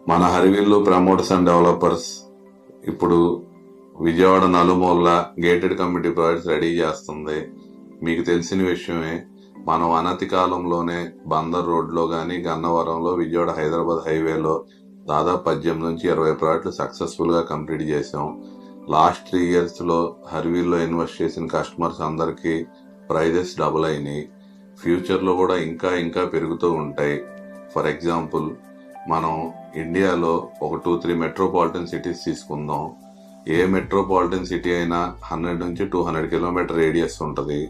మన హరివిల్లు promoters and developers ఇప్పుడు విజయవాడ నలుమూల గేటెడ్ కమ్యూనిటీ ప్రాజెక్ట్స్ రెడీ చేస్తుంది. మీకు తెలిసిన విషయమే, మనం అనతి కాలంలోనే బందర్ రోడ్లో కానీ గన్నవరంలో విజయవాడ హైదరాబాద్ హైవేలో దాదాపు 18 నుంచి 20 ప్రాజెక్టులు సక్సెస్ఫుల్ గా కంప్లీట్ చేసాం. లాస్ట్ 3 years లో హరివిల్లో ఇన్వెస్ట్ చేసిన కస్టమర్స్ అందరికీ ప్రైజెస్ డబుల్ అయినాయి. ఫ్యూచర్ లో కూడా ఇంకా ఇంకా పెరుగుతూ ఉంటాయి. ఫర్ ఎగ్జాంపుల్, మనం ఇండియాలో ఒక 2-3 మెట్రోపాలిటన్ సిటీస్ తీసుకుందాం. ఏ మెట్రోపాలిటన్ సిటీ అయినా 100 నుంచి 200 కిలోమీటర్ రేడియస్ ఉంటుంది.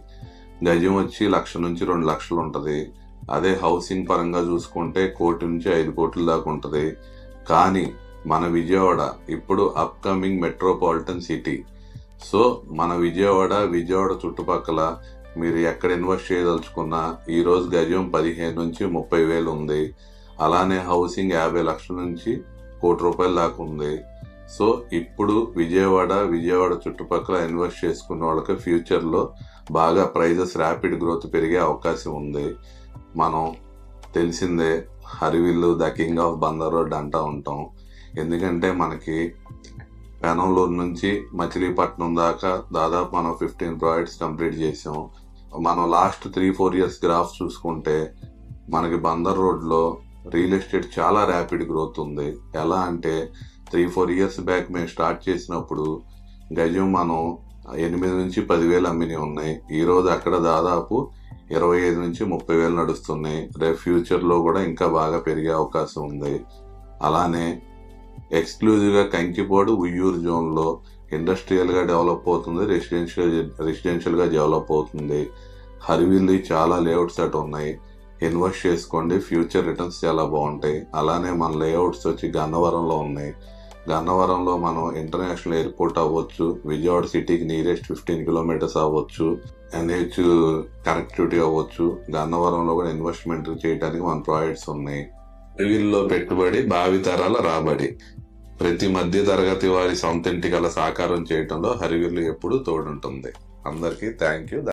గజం వచ్చి 1,00,000 నుంచి 2 లక్షలు ఉంటుంది. అదే హౌసింగ్ పరంగా చూసుకుంటే 1 కోటి నుంచి 5 కోట్ల దాకా ఉంటుంది. కానీ మన విజయవాడ ఇప్పుడు అప్కమింగ్ మెట్రోపాలిటన్ సిటీ. సో మన విజయవాడ చుట్టుపక్కల మీరు ఎక్కడ ఇన్వెస్ట్ చేయదలుచుకున్నా ఈ రోజు గజం 15 నుంచి 30 వేలు ఉంది. అలానే హౌసింగ్ 50 లక్షల నుంచి 1 కోటి రూపాయల దాకా ఉంది. సో ఇప్పుడు విజయవాడ చుట్టుపక్కల ఇన్వెస్ట్ చేసుకున్న వాళ్ళకి ఫ్యూచర్ లో బాగా ప్రైజెస్ ర్యాపిడ్ గ్రోత్ పెరిగే అవకాశం ఉంది. మనం తెలిసిందే, హరివిల్లు the king of Bandar road అంటా ఉంటాం. ఎందుకంటే మనకి పెనంలూరు నుంచి మచిలీపట్నం దాకా దాదాపు మనం 15 ప్రాజెక్ట్స్ కంప్లీట్ చేసాం. మనం లాస్ట్ 3-4 years గ్రాఫ్ చూసుకుంటే మనకి బందర్ రోడ్ లో రియల్ ఎస్టేట్ చాలా ర్యాపిడ్ గ్రోత్ ఉంది. ఎలా అంటే 3-4 years బ్యాక్ మేము స్టార్ట్ చేసినప్పుడు గజం మనం 8 నుంచి 10 వేలు అమ్మిని ఉన్నాయి. ఈ రోజు అక్కడ దాదాపు 25 నుంచి 30 వేలు నడుస్తున్నాయి. రేపు ఫ్యూచర్ లో కూడా ఇంకా బాగా పెరిగే అవకాశం ఉంది. అలానే ఎక్స్క్లూజివ్ గా కంకిపోడు ఉయ్యూరు జోన్ లో ఇండస్ట్రియల్ గా డెవలప్ అవుతుంది, రెసిడెన్షియల్ గా డెవలప్ అవుతుంది. హరివిల్లు చాలా లేఅవుట్స్ అటు ఉన్నాయి. ఇన్వెస్ట్ చేసుకోండి, ఫ్యూచర్ రిటర్న్స్ చాలా బాగుంటాయి. అలానే మన లేఅవుట్స్ వచ్చి గన్నవరంలో ఉన్నాయి. గన్నవరంలో మనం ఇంటర్నేషనల్ ఎయిర్పోర్ట్ అవ్వచ్చు, విజయవాడ సిటీకి నియరెస్ట్ 15 కిలోమీటర్స్ అవ్వచ్చు, NH కనెక్టివిటీ అవ్వచ్చు. గన్నవరంలో కూడా ఇన్వెస్ట్మెంట్ చేయడానికి మన ప్రాజెక్ట్స్ ఉన్నాయి. హరివిల్లో పెట్టుబడి భావితరాల రాబడి. ప్రతి మధ్య తరగతి వారి సొంత ఇంటి కల సాకారం చేయడంలో హరివిల్లు ఎప్పుడూ తోడుంటుంది. అందరికీ థ్యాంక్ యూ.